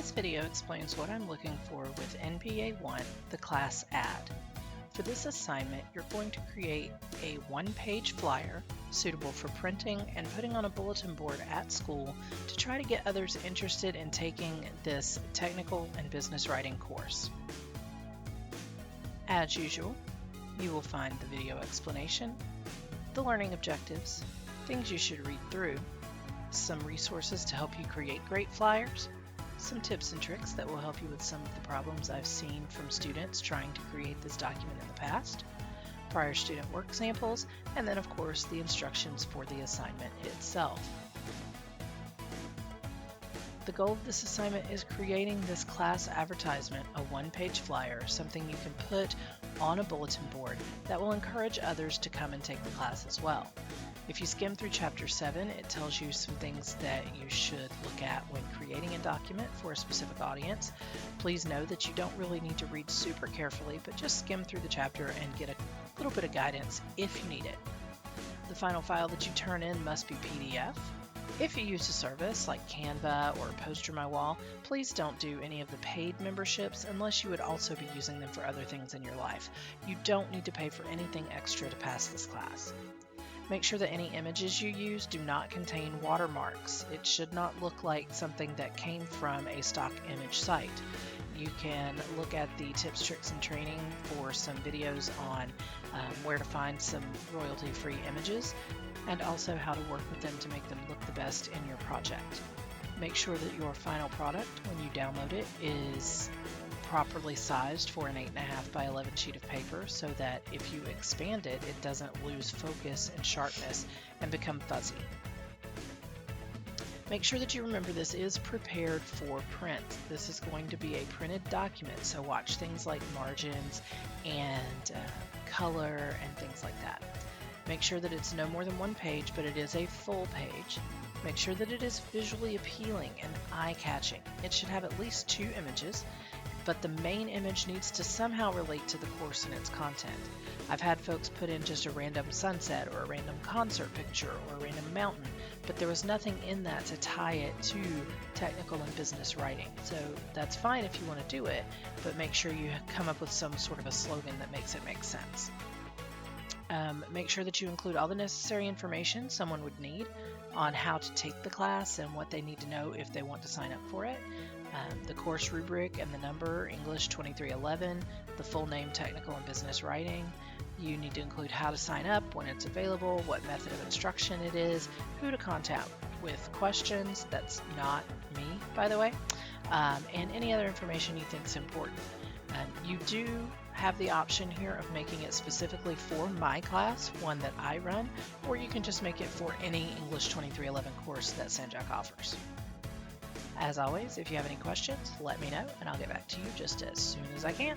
This video explains what I'm looking for with NPA1, the class ad. For this assignment, you're going to create a one-page flyer suitable for printing and putting on a bulletin board at school to try to get others interested in taking this technical and business writing course. As usual, you will find the video explanation, the learning objectives, things you should read through, some resources to help you create great flyers, some tips and tricks that will help you with some of the problems I've seen from students trying to create this document in the past, prior student work samples, and then of course the instructions for the assignment itself. The goal of this assignment is creating this class advertisement, a one-page flyer, something you can put on a bulletin board that will encourage others to come and take the class as well. If you skim through Chapter 7, it tells you some things that you should look at when creating a document for a specific audience. Please know that you don't really need to read super carefully, but just skim through the chapter and get a little bit of guidance if you need it. The final file that you turn in must be PDF. If you use a service like Canva or Poster My Wall, please don't do any of the paid memberships unless you would also be using them for other things in your life. You don't need to pay for anything extra to pass this class. Make sure that any images you use do not contain watermarks. It should not look like something that came from a stock image site. You can look at the tips, tricks, and training for some videos on where to find some royalty-free images and also how to work with them to make them look the best in your project. Make sure that your final product, when you download it, is properly sized for an 8.5 by 11 sheet of paper so that if you expand it, it doesn't lose focus and sharpness and become fuzzy. Make sure that you remember this is prepared for print. This is going to be a printed document, so watch things like margins and color and things like that. Make sure that it's no more than one page, but it is a full page. Make sure that it is visually appealing and eye-catching. It should have at least 2 images, but the main image needs to somehow relate to the course and its content. I've had folks put in just a random sunset or a random concert picture or a random mountain, but there was nothing in that to tie it to technical and business writing. So that's fine if you want to do it, but make sure you come up with some sort of a slogan that makes it make sense. Make sure that you include all the necessary information someone would need on how to take the class and what they need to know if they want to sign up for it. The course rubric and the number, English 2311, the full name, technical and business writing. You need to include how to sign up, when it's available, what method of instruction it is, who to contact with questions, that's not me, by the way, and any other information you think is important. You do have the option here of making it specifically for my class, one that I run, or you can just make it for any English 2311 course that Sanjak offers. As always, if you have any questions, let me know and I'll get back to you just as soon as I can.